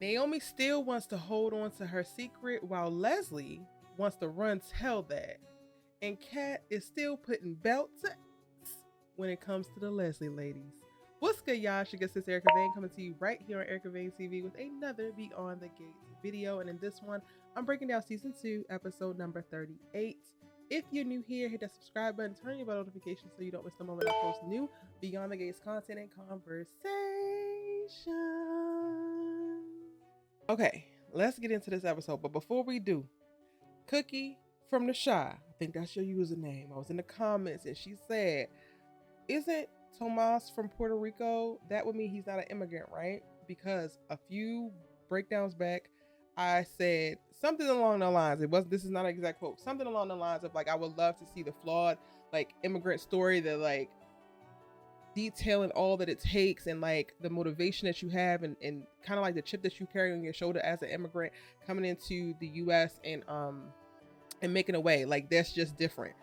Naomi still wants to hold on to her secret while Leslie wants to run tell that. And Kat is still putting belt to ass when it comes to the Leslie ladies. What's good, y'all? It's Erica Vane coming to you right here on Erica Vane TV with another Beyond the Gates video. And in this one, I'm breaking down season 2, episode number 38. If you're new here, hit that subscribe button, turn on your bell notifications so you don't miss the moment I post new Beyond the Gates content and conversation. Okay, let's get into this episode. But before we do, Cookie from the Shy, I think that's your username. I was in the comments and she said, isn't Tomas from Puerto Rico? That would mean he's not an immigrant, right? Because a few breakdowns back, I said something along the lines. This is not an exact quote. Something along the lines of like, I would love to see the flawed like immigrant story that like detailing all that it takes and like the motivation that you have and kind of like the chip that you carry on your shoulder as an immigrant coming into the US and making a way. Like that's just different.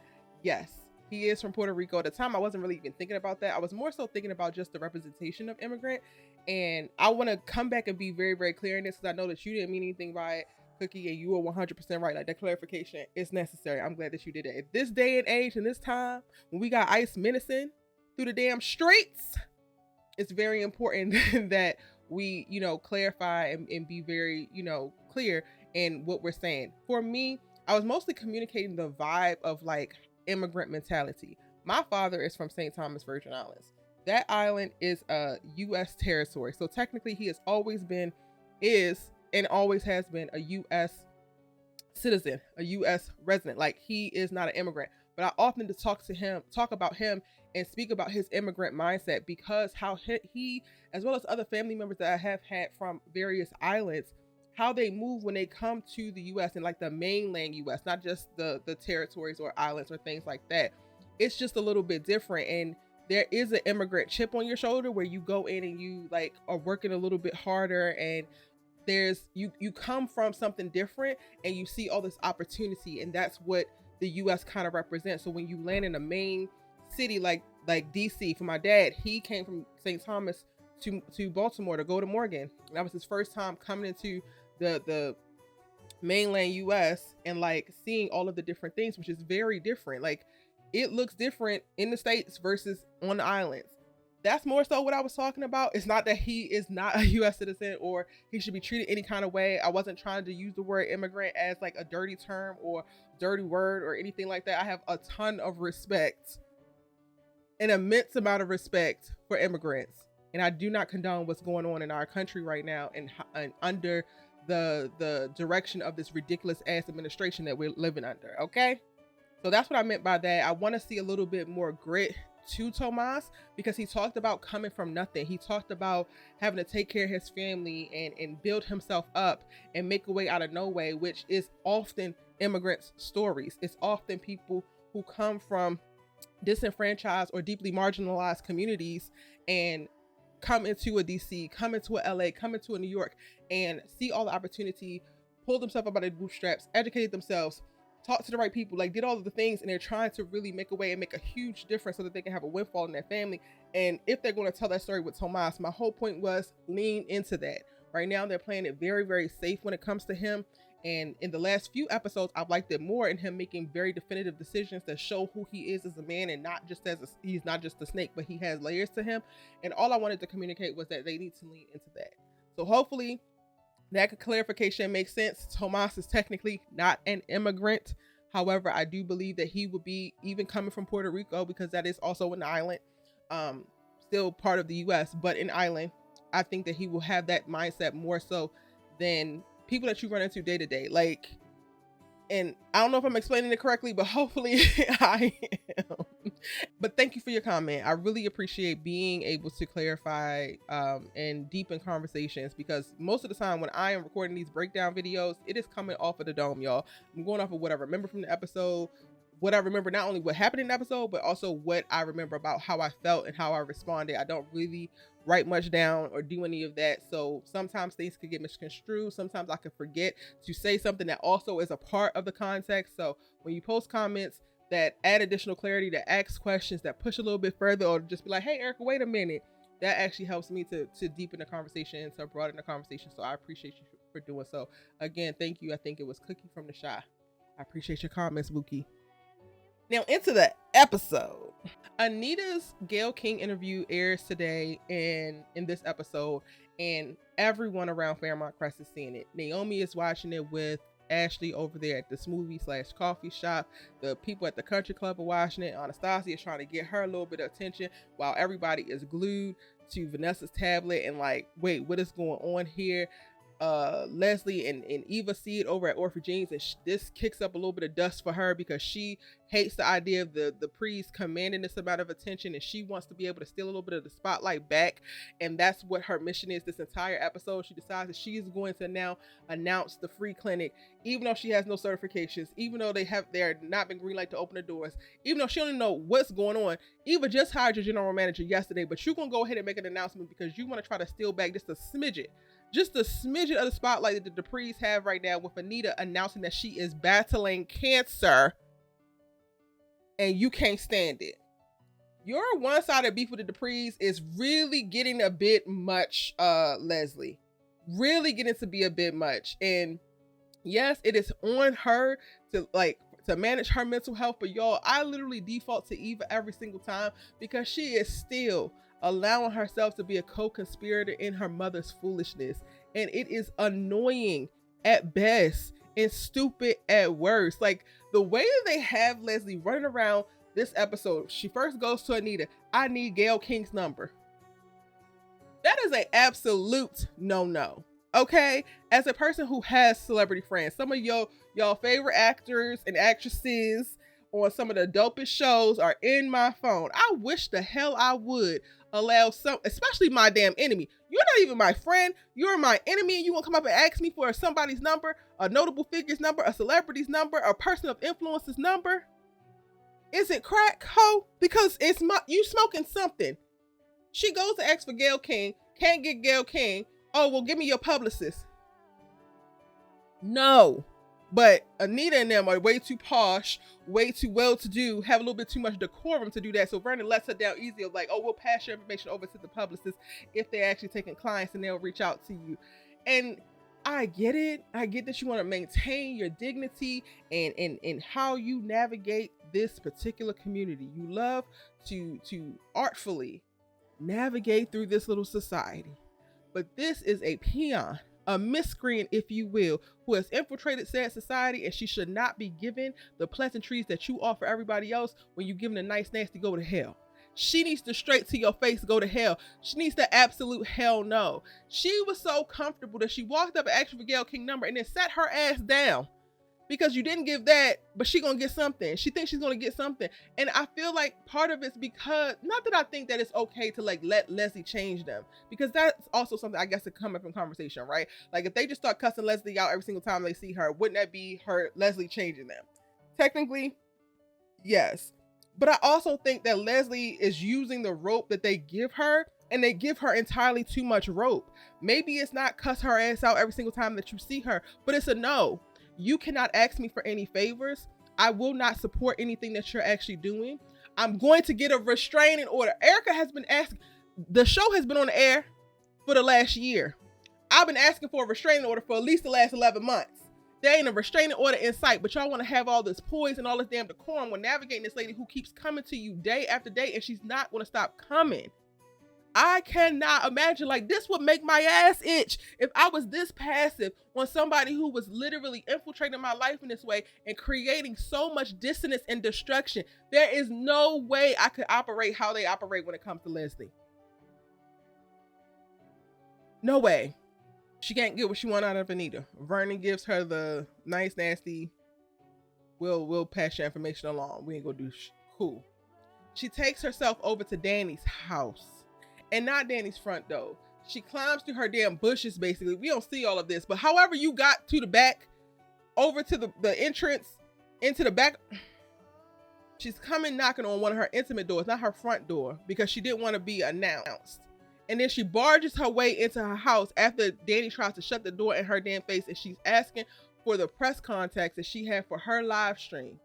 Yes, he is from Puerto Rico. At the time I wasn't really even thinking about that. I was more so thinking about just the representation of immigrant, and I want to come back and be very, very clear in this because I know that you didn't mean anything by it, Cookie, and you were 100% right. Like that clarification is necessary. I'm glad that you did it. At this day and age and this time when we got ICE menacing through the damn streets, it's very important that we, clarify and be very, clear in what we're saying. For me, I was mostly communicating the vibe of like immigrant mentality. My father is from St. Thomas Virgin Islands. That island is a U.S. territory. So technically he has always been, and always has been a U.S. citizen, a U.S. resident. Like he is not an immigrant. But I often talk about him and speak about his immigrant mindset because how he, as well as other family members that I have had from various islands, how they move when they come to the U.S. and like the mainland U.S., not just the territories or islands or things like that. It's just a little bit different. And there is an immigrant chip on your shoulder where you go in and you like are working a little bit harder, and there's you come from something different and you see all this opportunity, and that's what the U.S. kind of represents. So when you land in a main city like DC, for my dad, he came from St. Thomas to Baltimore to go to Morgan. And that was his first time coming into the mainland U.S. and like seeing all of the different things, which is very different. Like it looks different in the States versus on the islands. That's more so what I was talking about. It's not that he is not a U.S. citizen or he should be treated any kind of way. I wasn't trying to use the word immigrant as like a dirty term or dirty word or anything like that. I have a ton of respect, an immense amount of respect for immigrants. And I do not condone what's going on in our country right now and under the direction of this ridiculous ass administration that we're living under. Okay. So that's what I meant by that. I want to see a little bit more grit to Tomas because he talked about coming from nothing. He talked about having to take care of his family and build himself up and make a way out of no way, which is often immigrants' stories. It's often people who come from disenfranchised or deeply marginalized communities and come into a DC, come into a LA, come into a New York and see all the opportunity, pull themselves up by their bootstraps, educate themselves, talk to the right people, like did all of the things, and they're trying to really make a way and make a huge difference so that they can have a windfall in their family. And if they're going to tell that story with Tomas, my whole point was lean into that. Right now they're playing it very, very safe when it comes to him. And in the last few episodes, I've liked it more in him making very definitive decisions that show who he is as a man, and not just he's not just a snake, but he has layers to him. And all I wanted to communicate was that they need to lean into that. So hopefully that clarification makes sense. Tomas is technically not an immigrant. However, I do believe that he would be, even coming from Puerto Rico, because that is also an island, still part of the U.S., but an island. I think that he will have that mindset more so than people that you run into day to day. Like, and I don't know if I'm explaining it correctly, but hopefully I am. But thank you for your comment. I really appreciate being able to clarify and deepen conversations, because most of the time when I am recording these breakdown videos, it is coming off of the dome, y'all. I'm going off of what I remember from the episode, what I remember, not only what happened in the episode, but also what I remember about how I felt and how I responded. I don't really write much down or do any of that. So sometimes things could get misconstrued. Sometimes I could forget to say something that also is a part of the context. So when you post comments that add additional clarity, that ask questions, that push a little bit further, or just be like, hey, Erica, wait a minute, that actually helps me to deepen the conversation and to broaden the conversation. So I appreciate you for doing so. Again, thank you. I think it was Cookie from the Shy. I appreciate your comments, Buki. Now into the episode. Anita's Gayle King interview airs today in this episode, and everyone around Fairmont Crest is seeing it. Naomi is watching it with Ashley over there at the smoothie/coffee shop. The people at the country club are watching it. Anastasia is trying to get her a little bit of attention while everybody is glued to Vanessa's tablet and like, wait, what is going on here? Leslie and Eva see it over at Orphagines, and this kicks up a little bit of dust for her because she hates the idea of the Duprees commanding this amount of attention, and she wants to be able to steal a little bit of the spotlight back, and that's what her mission is this entire episode. She decides that she is going to now announce the free clinic, even though she has no certifications, even though they're not been green light to open the doors, even though she don't even know what's going on. Eva just hired your general manager yesterday, but you're gonna go ahead and make an announcement because you want to try to steal back just a smidget of the spotlight that the Duprees have right now, with Anita announcing that she is battling cancer and you can't stand it. Your one-sided beef with the Duprees is really getting a bit much, Leslie. Really getting to be a bit much. And yes, it is on her to manage her mental health, but y'all, I literally default to Eva every single time because she is still allowing herself to be a co-conspirator in her mother's foolishness, and it is annoying at best and stupid at worst. Like the way that they have Leslie running around this episode, she first goes to Anita, I need Gayle King's number. That is an absolute no. Okay, as a person who has celebrity friends, some of y'all favorite actors and actresses on some of the dopest shows are in my phone. I wish the hell I would allow some, especially my damn enemy. You're not even my friend. You're my enemy, and you won't come up and ask me for somebody's number, a notable figure's number, a celebrity's number, a person of influence's number. Is it crack, ho? Because it's you smoking something. She goes to ask for Gayle King, can't get Gayle King. Oh, well, give me your publicist. No. But Anita and them are way too posh, way too well-to-do, have a little bit too much decorum to do that. So Vernon lets her down easy of like, oh, we'll pass your information over to the publicist if they're actually taking clients, and they'll reach out to you. And I get it. I get that you want to maintain your dignity and how you navigate this particular community. You love to artfully navigate through this little society. But this is a peon, a miscreant, if you will, who has infiltrated said society, and she should not be given the pleasantries that you offer everybody else when you give them a nice, nasty go to hell. She needs to straight to your face go to hell. She needs the absolute hell no. She was so comfortable that she walked up and asked for Gayle King number and then sat her ass down because you didn't give that, but she gonna get something. She thinks she's gonna get something. And I feel like part of it's because, not that I think that it's okay to like let Leslie change them, because that's also something I guess to come up in conversation, right? Like if they just start cussing Leslie out every single time they see her, wouldn't that be her Leslie changing them? Technically, yes. But I also think that Leslie is using the rope that they give her, and they give her entirely too much rope. Maybe it's not cuss her ass out every single time that you see her, but it's a no. You cannot ask me for any favors. I will not support anything that you're actually doing. I'm going to get a restraining order. Erica has been asking, the show has been on the air for the last year. I've been asking for a restraining order for at least the last 11 months. There ain't a restraining order in sight, but y'all want to have all this poise and all this damn decorum when navigating this lady who keeps coming to you day after day, and she's not going to stop coming. I cannot imagine, like, this would make my ass itch if I was this passive on somebody who was literally infiltrating my life in this way and creating so much dissonance and destruction. There is no way I could operate how they operate when it comes to Leslie. No way. She can't get what she wants out of Anita. Vernon gives her the nice, nasty, we'll pass your information along. We ain't gonna do cool. She takes herself over to Dani's house. And not Dani's front door. She climbs through her damn bushes, basically. We don't see all of this, but however you got to the back, over to the entrance, into the back, she's coming knocking on one of her intimate doors, not her front door, because she didn't want to be announced. And then she barges her way into her house after Dani tries to shut the door in her damn face, and she's asking for the press contacts that she had for her live stream.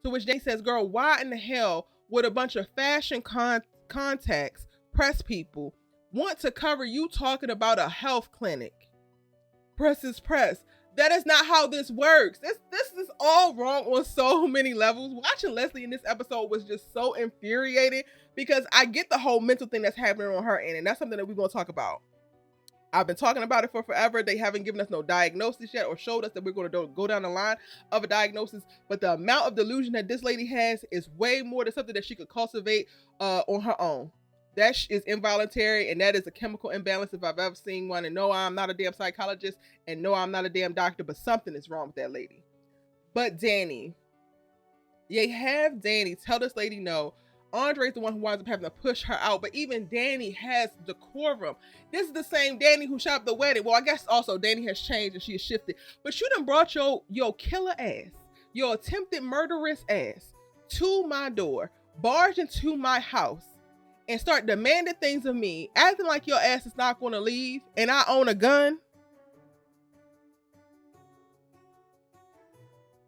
To which Dani says, girl, why in the hell would a bunch of fashion contacts, press people, want to cover you talking about a health clinic. Press is press. That is not how this works. This is all wrong on so many levels. Watching Leslie in this episode was just so infuriating because I get the whole mental thing that's happening on her end, and that's something that we're going to talk about. I've been talking about it for forever. They haven't given us no diagnosis yet or showed us that we're going to go down the line of a diagnosis. But the amount of delusion that this lady has is way more than something that she could cultivate on her own. That is involuntary, and that is a chemical imbalance if I've ever seen one. And no, I'm not a damn psychologist, and no, I'm not a damn doctor, but something is wrong with that lady. But Dani, they have Dani tell this lady no. Andre's the one who winds up having to push her out, but even Dani has decorum. This is the same Dani who shot up the wedding. Well, I guess also Dani has changed and she has shifted. But you done brought your killer ass, your attempted murderous ass, to my door, barged into my house, and start demanding things of me, acting like your ass is not going to leave, and I own a gun.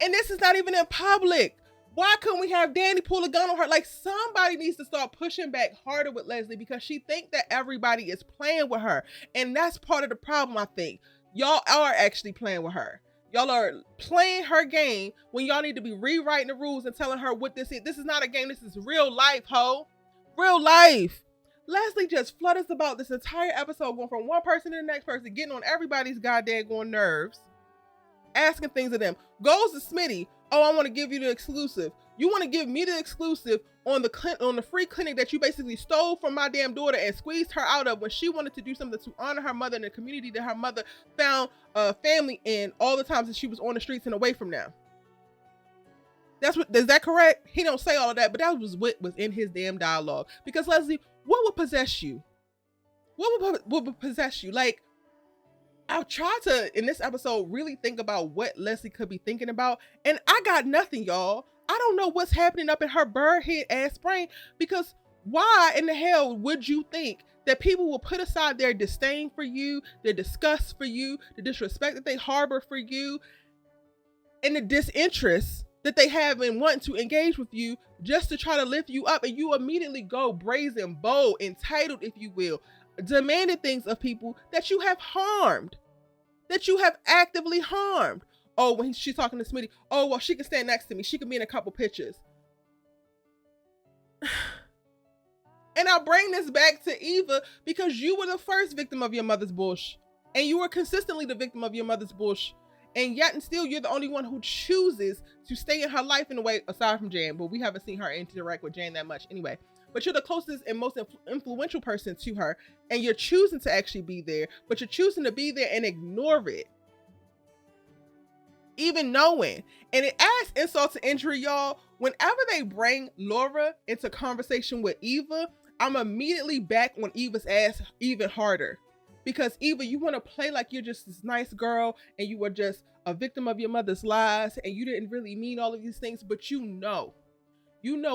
And this is not even in public. Why couldn't we have Dani pull a gun on her? Like, somebody needs to start pushing back harder with Leslie because she thinks that everybody is playing with her. And that's part of the problem, I think. Y'all are actually playing with her. Y'all are playing her game when y'all need to be rewriting the rules and telling her what this is. This is not a game. This is real life, ho. Real life. Leslie just flutters about this entire episode, going from one person to the next person, getting on everybody's goddamn nerves, asking things of them. Goes to Smitty. Oh, I want to give you the exclusive. You want to give me the exclusive on the free clinic that you basically stole from my damn daughter and squeezed her out of when she wanted to do something to honor her mother in the community that her mother found a family in all the times that she was on the streets and away from them. Is that correct? He don't say all of that, but that was what was in his damn dialogue. Because Leslie, what would possess you? What would possess you? Like, I've tried to, in this episode, really think about what Leslie could be thinking about, and I got nothing, y'all. I don't know what's happening up in her birdhead ass brain, because why in the hell would you think that people will put aside their disdain for you, their disgust for you, the disrespect that they harbor for you, and the disinterest that they have in wanting to engage with you just to try to lift you up, and you immediately go brazen, bold, entitled, if you will, demanding things of people that you have harmed, that you have actively harmed. Oh, when she's talking to Smitty, oh, well, she can stand next to me. She can be in a couple pictures. And I'll bring this back to Eva because you were the first victim of your mother's bullshit. And you were consistently the victim of your mother's bullshit. And yet and still, you're the only one who chooses to stay in her life in a way, aside from Jan. But we haven't seen her interact with Jan that much anyway. But you're the closest and most influential person to her. And you're choosing to actually be there. But you're choosing to be there and ignore it. Even knowing. And it adds insult to injury, y'all. Whenever they bring Laura into conversation with Eva, I'm immediately back on Eva's ass even harder. Because Eva, you want to play like you're just this nice girl and you were just a victim of your mother's lies and you didn't really mean all of these things, but you know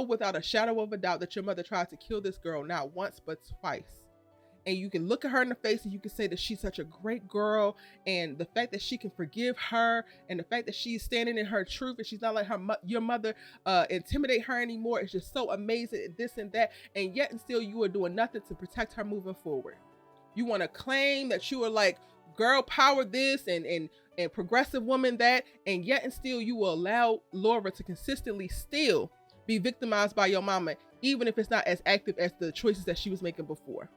without a shadow of a doubt that your mother tried to kill this girl not once but twice. And you can look at her in the face and you can say that she's such a great girl, and the fact that she can forgive her, and the fact that she's standing in her truth and she's not like your mother intimidate her anymore is just so amazing, and this and that, and yet and still you are doing nothing to protect her moving forward. You want to claim that you are like girl power this and progressive woman that, and yet and still you will allow Laura to consistently still be victimized by your mama, even if it's not as active as the choices that she was making before.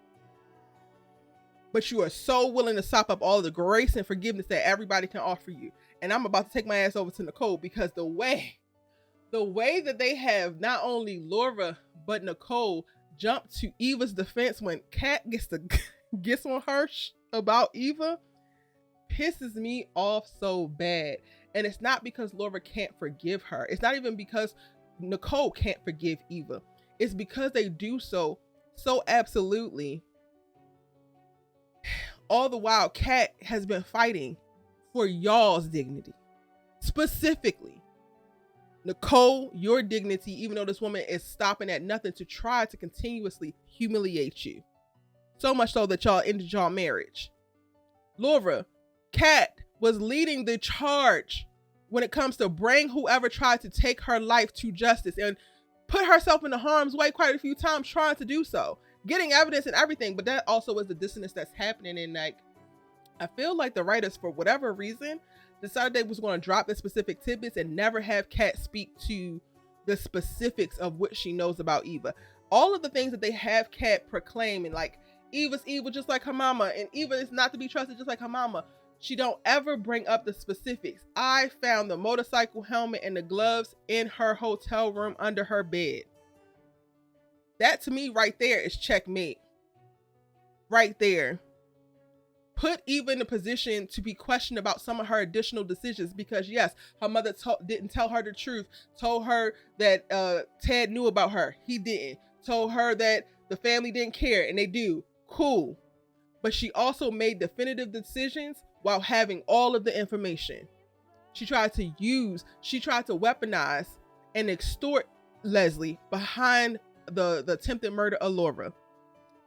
But you are so willing to sop up all the grace and forgiveness that everybody can offer you. And I'm about to take my ass over to Nicole, because the way that they have not only Laura but Nicole jump to Eva's defense when Kat gets on her about Eva pisses me off so bad. And it's not because Laura can't forgive her. It's not even because Nicole can't forgive Eva. It's because they do so absolutely. All the while, Kat has been fighting for y'all's dignity. Specifically, Nicole, your dignity, even though this woman is stopping at nothing to try to continuously humiliate you. So much so that y'all ended y'all marriage. Laura, Kat was leading the charge when it comes to bring whoever tried to take her life to justice and put herself into harm's way quite a few times trying to do so. getting evidence and everything, but that also is the dissonance that's happening. And like, I feel like the writers, for whatever reason, decided they was going to drop the specific tidbits and never have Kat speak to the specifics of what she knows about Eva. All of the things that they have Kat proclaim, and like, Eva's evil just like her mama, and Eva is not to be trusted just like her mama. She don't ever bring up the specifics. I found the motorcycle helmet and the gloves in her hotel room under her bed. That to me right there is checkmate. Right there. Put Eva in a position to be questioned about some of her additional decisions, because yes, her mother didn't tell her the truth, told her that Ted knew about her. He didn't. Told her that the family didn't care, and they do. Cool. But she also made definitive decisions while having all of the information. She tried to weaponize and extort Leslie behind the attempted murder of Laura.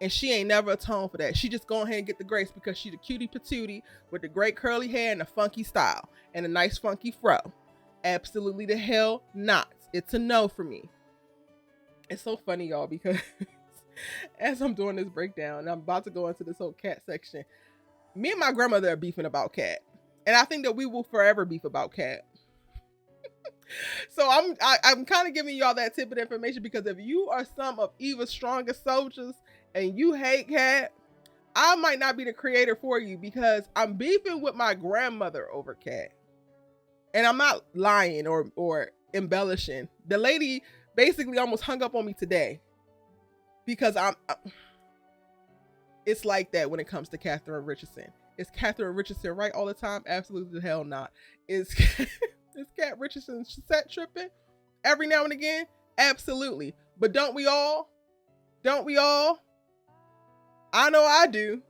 And she ain't never atoned for that. She just go ahead and get the grace because she the cutie patootie with the great curly hair and a funky style and a nice funky fro. Absolutely the hell not. It's a no for me. It's so funny, y'all, because as I'm doing this breakdown and I'm about to go into this whole Kat section, me and my grandmother are beefing about Kat. And I think that we will forever beef about Kat. So I'm kind of giving y'all that tidbit information, because if you are some of Eva's strongest soldiers and you hate Kat, I might not be the creator for you, because I'm beefing with my grandmother over Kat. And I'm not lying or embellishing. The lady basically almost hung up on me today, because it's like that when it comes to Catherine Richardson. Is Catherine Richardson right all the time? Absolutely the hell not. Is Kat Richardson set tripping every now and again? Absolutely. But don't we all? Don't we all? I know I do.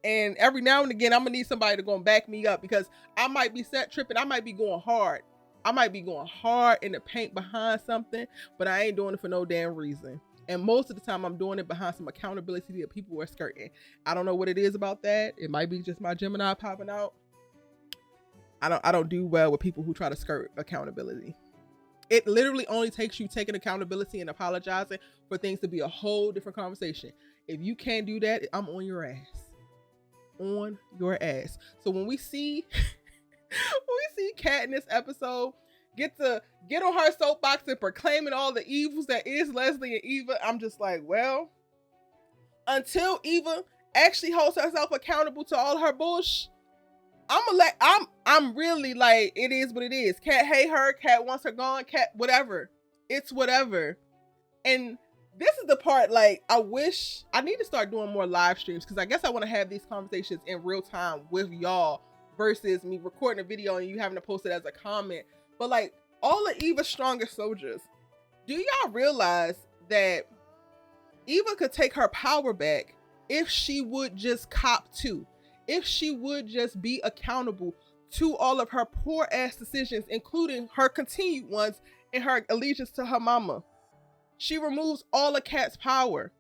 And every now and again, I'm gonna need somebody to go and back me up, because I might be set tripping. I might be going hard. I might be going hard in the paint behind something, but I ain't doing it for no damn reason. And most of the time I'm doing it behind some accountability that people are skirting. I don't know what it is about that. It might be just my Gemini popping out. I don't do well with people who try to skirt accountability. It literally only takes you taking accountability and apologizing for things to be a whole different conversation. If you can't do that, I'm on your ass. On your ass. So when we see Kat in this episode get on her soapbox and proclaiming all the evils that is Leslie and Eva, I'm just like, well, until Eva actually holds herself accountable to all her bullshit, I'm really like, it is what it is. Kat hate her. Kat wants her gone. Kat, whatever. It's whatever. And this is the part, like, I wish I need to start doing more live streams, because I guess I want to have these conversations in real time with y'all versus me recording a video and you having to post it as a comment. But like, all of Eva's strongest soldiers, do y'all realize that Eva could take her power back if she would just cop to? If she would just be accountable to all of her poor ass decisions, including her continued ones and her allegiance to her mama. She removes all of Kat's power.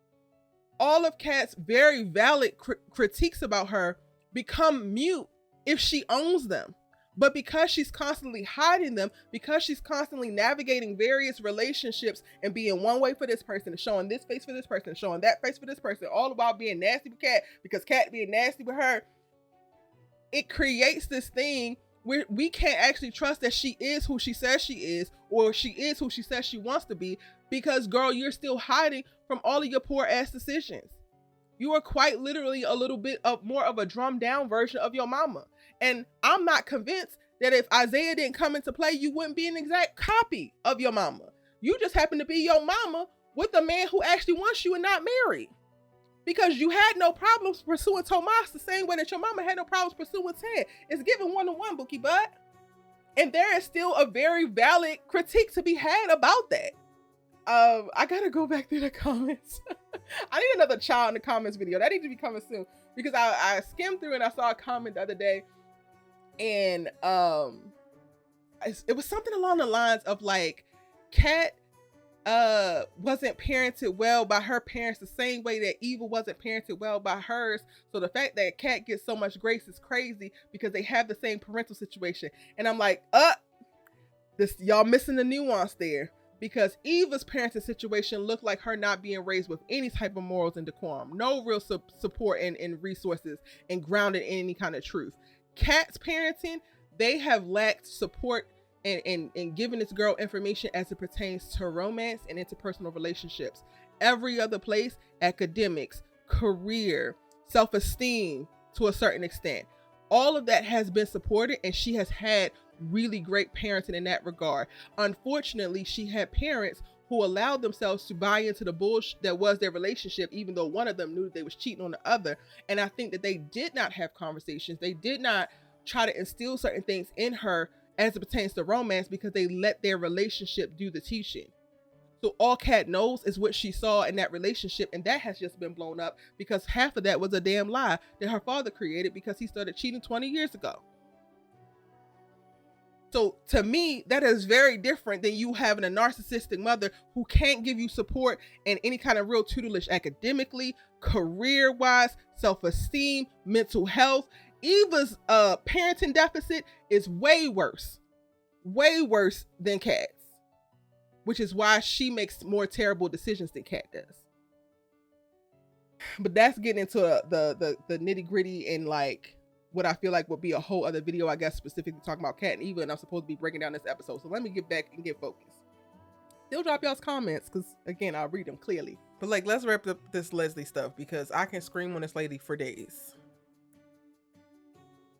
All of Kat's very valid critiques about her become mute if she owns them. But because she's constantly hiding them, because she's constantly navigating various relationships and being one way for this person, showing this face for this person, showing that face for this person, all about being nasty with Kat, because Kat being nasty with her, it creates this thing where we can't actually trust that she is who she says she is, or she is who she says she wants to be, because girl, you're still hiding from all of your poor ass decisions. You are quite literally a little bit of more of a drummed down version of your mama. And I'm not convinced that if Isaiah didn't come into play, you wouldn't be an exact copy of your mama. You just happen to be your mama with a man who actually wants you and not married. Because you had no problems pursuing Tomas the same way that your mama had no problems pursuing Ted. It's given 1-to-1, Bookie Butt. And there is still a very valid critique to be had about that. I gotta go back through the comments. I need another child in the comments video. That needs to be coming soon. Because I skimmed through and I saw a comment the other day. And it was something along the lines of like, Kat wasn't parented well by her parents the same way that Eva wasn't parented well by hers. So the fact that Kat gets so much grace is crazy because they have the same parental situation. And I'm like, y'all missing the nuance there. because Eva's parenting situation looked like her not being raised with any type of morals and decorum, no real support and resources and grounded in any kind of truth. Kat's parenting, they have lacked support and giving this girl information as it pertains to romance and interpersonal relationships. Every other place, academics, career, self-esteem to a certain extent, all of that has been supported, and she has had really great parenting in that regard. Unfortunately, she had parents who allowed themselves to buy into the bullshit that was their relationship, even though one of them knew they was cheating on the other. And I think that they did not have conversations. They did not try to instill certain things in her as it pertains to romance, because they let their relationship do the teaching. So all Kat knows is what she saw in that relationship, and that has just been blown up because half of that was a damn lie that her father created because he started cheating 20 years ago. So to me, that is very different than you having a narcissistic mother who can't give you support and any kind of real tutelage academically, career-wise, self-esteem, mental health. Eva's parenting deficit is way worse than Kat's, which is why she makes more terrible decisions than Kat does. But that's getting into the nitty-gritty and like what I feel like would be a whole other video, I guess, specifically talking about Kat and Eva, and I'm supposed to be breaking down this episode. So let me get back and get focused. Still drop y'all's comments, because again, I'll read them clearly. But like, let's wrap up this Leslie stuff, because I can scream on this lady for days.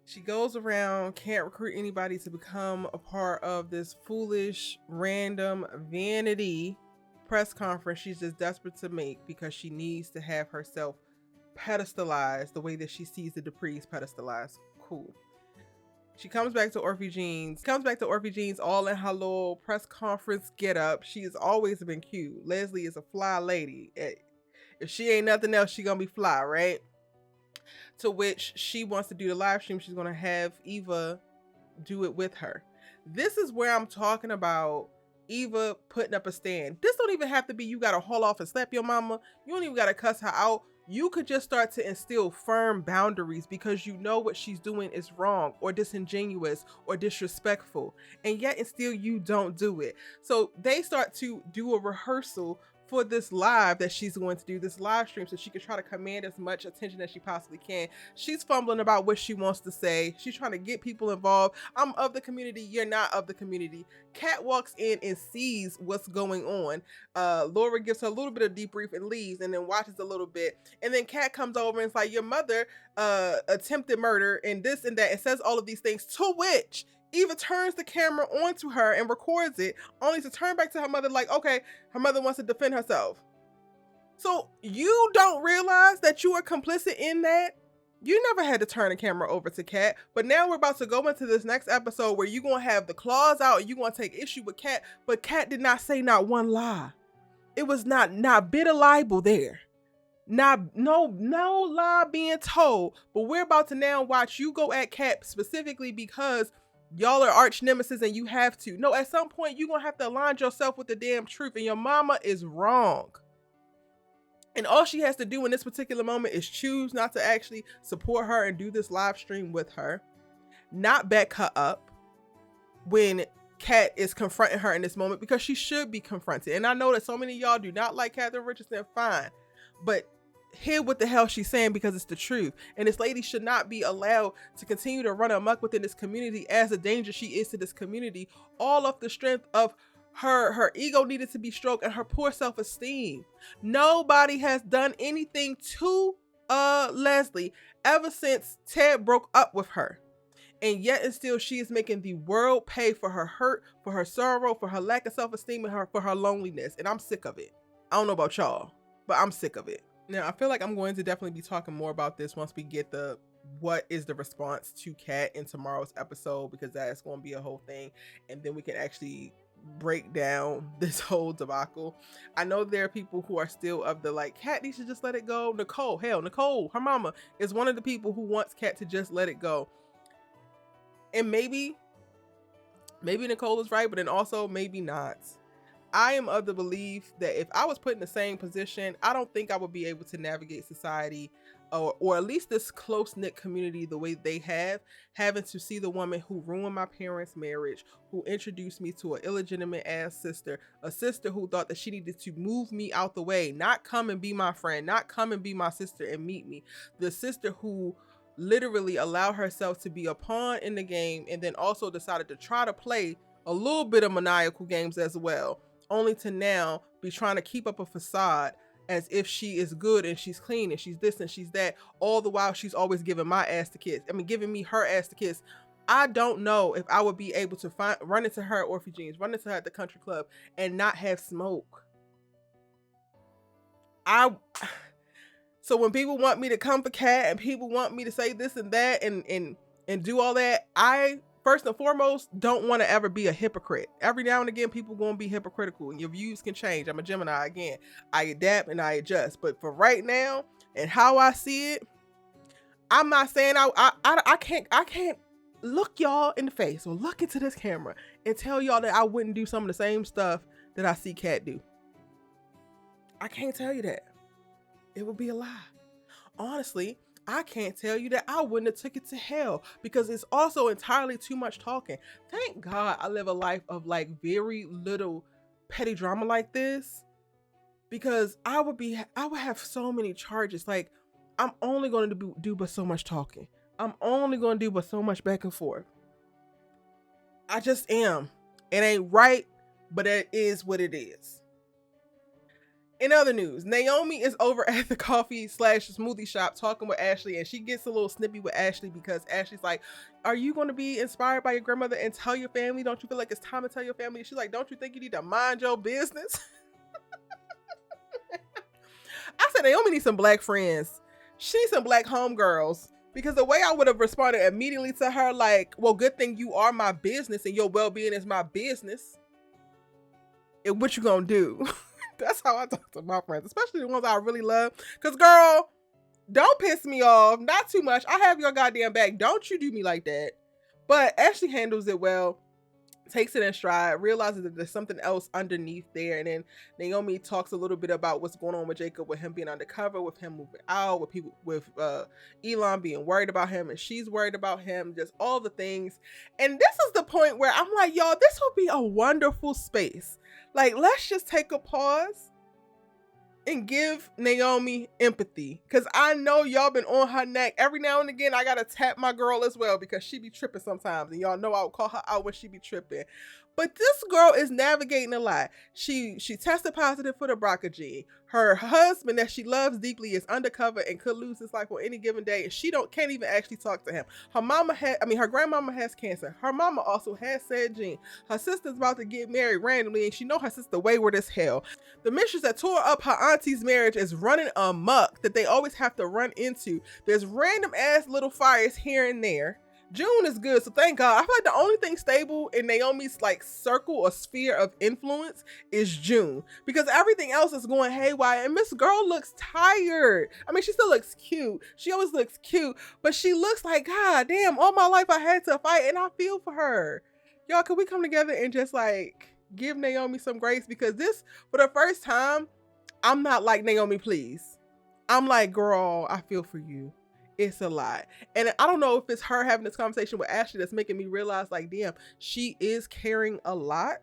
She goes around, can't recruit anybody to become a part of this foolish, random, vanity press conference she's just desperate to make because she needs to have herself pedestalized the way that she sees the Duprees pedestalized. Cool. She comes back to Orphe Jeans all in her little press conference get up. She has always been cute. Leslie is a fly lady. If she ain't nothing else, she gonna be fly, right? To which she wants to do the live stream. She's gonna have Eva do it with her. This is where I'm talking about Eva putting up a stand. This don't even have to be you gotta haul off and slap your mama. You don't even gotta cuss her out. You could just start to instill firm boundaries because you know what she's doing is wrong or disingenuous or disrespectful, and yet and still you don't do it. So they start to do a rehearsal for this live that she's going to do, this live stream, so she can try to command as much attention as she possibly can. She's fumbling about what she wants to say. She's trying to get people involved. I'm of the community, you're not of the community. Kat walks in and sees what's going on. Laura gives her a little bit of debrief and leaves, and then watches a little bit. And then Kat comes over and it's like, your mother attempted murder and this and that, and says all of these things, to which Eva turns the camera onto her and records it, only to turn back to her mother like, okay, her mother wants to defend herself. So you don't realize that you are complicit in that? You never had to turn the camera over to Kat, but now we're about to go into this next episode where you're going to have the claws out and you're going to take issue with Kat, but Kat did not say not one lie. It was not bit of libel there. No lie being told, but we're about to now watch you go at Kat specifically because y'all are arch nemesis and you have to. No, at some point you're going to have to align yourself with the damn truth, and your mama is wrong. And all she has to do in this particular moment is choose not to actually support her and do this live stream with her, not back her up when Kat is confronting her in this moment, because she should be confronted. And I know that so many of y'all do not like Catherine Richardson, fine, but hear what the hell she's saying, because it's the truth. And this lady should not be allowed to continue to run amok within this community as a danger she is to this community, all off the strength of her ego needed to be stroked and her poor self-esteem. Nobody has done anything to Leslie ever since Ted broke up with her. And yet and still she is making the world pay for her hurt, for her sorrow, for her lack of self-esteem, and for her loneliness. And I'm sick of it. I don't know about y'all, but I'm sick of it. Now, I feel like I'm going to definitely be talking more about this once we get what is the response to Kat in tomorrow's episode, because that's going to be a whole thing. And then we can actually break down this whole debacle. I know there are people who are still of the like, Kat needs to just let it go. Nicole, her mama is one of the people who wants Kat to just let it go. And maybe Nicole is right, but then also maybe not. I am of the belief that if I was put in the same position, I don't think I would be able to navigate society or at least this close-knit community the way they have, having to see the woman who ruined my parents' marriage, who introduced me to an illegitimate ass sister, a sister who thought that she needed to move me out the way, not come and be my friend, not come and be my sister and meet me. The sister who literally allowed herself to be a pawn in the game and then also decided to try to play a little bit of maniacal games as well, only to now be trying to keep up a facade as if she is good and she's clean and she's this and she's that, all the while she's always giving my ass to kiss. I mean, giving me her ass to kiss. I don't know if I would be able to run into her at Orphe Jeans, run into her at the country club and not have smoke. So when people want me to come for cat and people want me to say this and that and do all that, I first and foremost don't want to ever be a hypocrite. Every now and again, people going to be hypocritical and your views can change. I'm a Gemini again. I adapt and I adjust. But for right now and how I see it, I'm not saying I can't look y'all in the face or look into this camera and tell y'all that I wouldn't do some of the same stuff that I see Cat do. I can't tell you that. It would be a lie. Honestly, I can't tell you that I wouldn't have took it to hell because it's also entirely too much talking. Thank God I live a life of like very little petty drama like this, because I would have so many charges. Like, I'm only going to do but so much talking. I'm only going to do but so much back and forth. I just am. It ain't right, but it is what it is. In other news, Naomi is over at the coffee/smoothie shop talking with Ashley, and she gets a little snippy with Ashley because Ashley's like, are you going to be inspired by your grandmother and tell your family? Don't you feel like it's time to tell your family? She's like, don't you think you need to mind your business? I said, Naomi needs some black friends. She needs some black homegirls, because the way I would have responded immediately to her, like, well, good thing you are my business and your well-being is my business. And what you gonna do? That's how I talk to my friends, especially the ones I really love. Because, girl, don't piss me off. Not too much. I have your goddamn back. Don't you do me like that. But Ashley handles it well, takes it in stride, realizes that there's something else underneath there. And then Naomi talks a little bit about what's going on with Jacob, with him being undercover, with him moving out, with people, with Elon being worried about him, and she's worried about him, just all the things. And this is the point where I'm like, y'all, this would be a wonderful space. Like, let's just take a pause and give Naomi empathy. Because I know y'all been on her neck. Every now and again, I got to tap my girl as well, because she be tripping sometimes. And y'all know I'll call her out when she be tripping. But this girl is navigating a lot. She tested positive for the BRCA gene. Her husband that she loves deeply is undercover and could lose his life on any given day. And she can't even actually talk to him. Her grandmama has cancer. Her mama also has said gene. Her sister's about to get married randomly, and she know her sister wayward as hell. The mistress that tore up her auntie's marriage is running amok that they always have to run into. There's random ass little fires here and there. June is good, so thank God. I feel like the only thing stable in Naomi's like circle or sphere of influence is June, because everything else is going haywire. And Miss Girl looks tired. I mean, she still looks cute. She always looks cute, but she looks like, God damn, all my life I had to fight, and I feel for her. Y'all, can we come together and just like give Naomi some grace? Because this, for the first time, I'm not like, Naomi, please. I'm like, girl, I feel for you. It's a lot. And I don't know if it's her having this conversation with Ashley that's making me realize, like, damn, she is carrying a lot.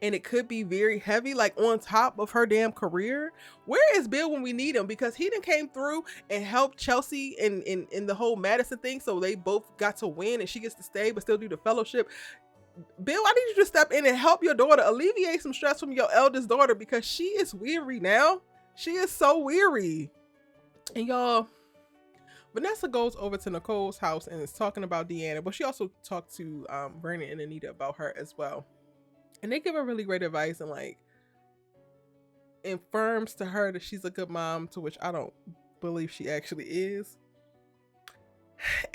And it could be very heavy, like on top of her damn career. Where is Bill when we need him? Because he done came through and helped Chelsea in the whole Madison thing. So they both got to win and she gets to stay but still do the fellowship. Bill, I need you to step in and help your daughter, alleviate some stress from your eldest daughter, because she is weary now. She is so weary. And y'all, Vanessa goes over to Nicole's house and is talking about Deanna, but she also talked to Vernon and Anita about her as well. And they give her really great advice and like affirms to her that she's a good mom, to which I don't believe she actually is.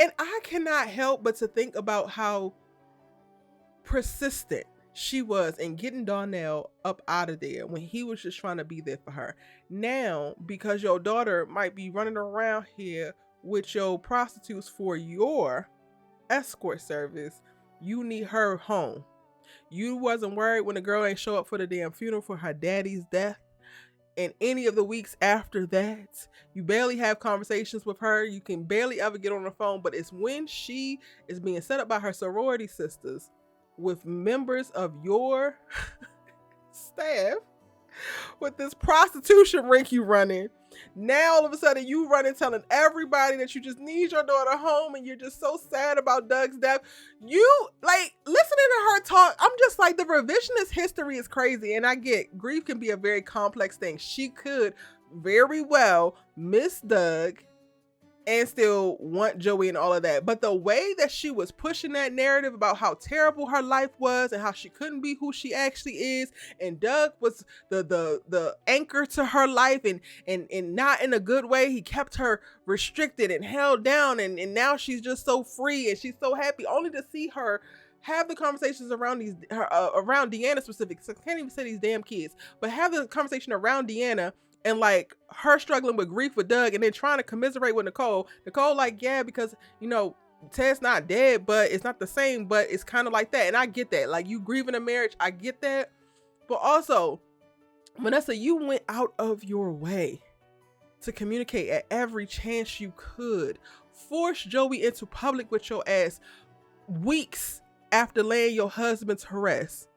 And I cannot help but to think about how persistent she was in getting Darnell up out of there when he was just trying to be there for her. Now, because your daughter might be running around here with your prostitutes for your escort service, you need her home. You wasn't worried when the girl ain't show up for the damn funeral for her daddy's death. And any of the weeks after that, you barely have conversations with her. You can barely ever get on the phone, but it's when she is being set up by her sorority sisters with members of your staff with this prostitution ring you running. Now all of a sudden you running telling everybody that you just need your daughter home and you're just so sad about Doug's death. You like listening to her talk, I'm just like, the revisionist history is crazy. And I get grief can be a very complex thing. She could very well miss Doug and still want Joey and all of that. But the way that she was pushing that narrative about how terrible her life was and how she couldn't be who she actually is, and Doug was the anchor to her life, and not in a good way. He kept her restricted and held down, and now she's just so free and she's so happy, only to see her have the conversations around around Deanna specific. So I can't even say these damn kids, but have the conversation around Deanna. And like her struggling with grief with Doug and then trying to commiserate with Nicole. Nicole like, yeah, because, you know, Ted's not dead, but it's not the same, but it's kind of like that. And I get that. Like, you grieving a marriage, I get that. But also, Vanessa, you went out of your way to communicate at every chance you could. Force Joey into public with your ass weeks after laying your husband to rest.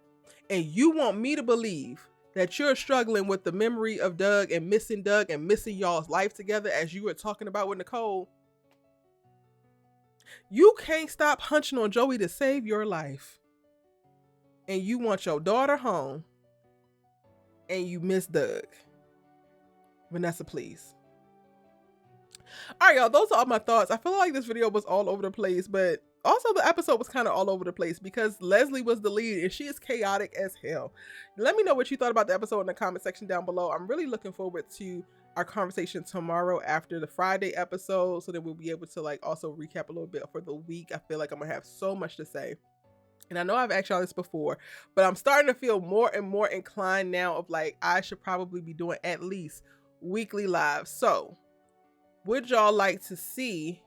And you want me to believe that you're struggling with the memory of Doug and missing y'all's life together as you were talking about with Nicole. You can't stop hunching on Joey to save your life. And you want your daughter home. And you miss Doug. Vanessa, please. All right, y'all, those are all my thoughts. I feel like this video was all over the place, but also the episode was kind of all over the place because Leslie was the lead and she is chaotic as hell. Let me know what you thought about the episode in the comment section down below. I'm really looking forward to our conversation tomorrow after the Friday episode, so that we'll be able to like also recap a little bit for the week. I feel like I'm gonna have so much to say. And I know I've asked y'all this before, but I'm starting to feel more and more inclined now of like, I should probably be doing at least weekly lives. So would y'all like to see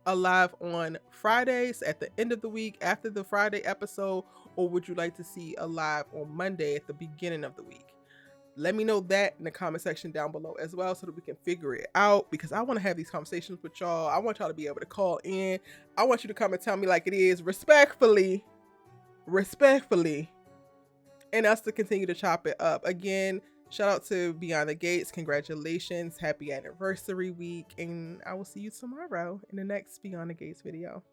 a live on Fridays at the end of the week after the Friday episode, or would you like to see a live on Monday at the beginning of the week? Let me know that in the comment section down below as well, so that we can figure it out, because I want to have these conversations with y'all. I want y'all to be able to call in. I want you to come and tell me like it is, respectfully, and us to continue to chop it up. Again, shout out to Beyond the Gates. Congratulations. Happy anniversary week. And I will see you tomorrow in the next Beyond the Gates video.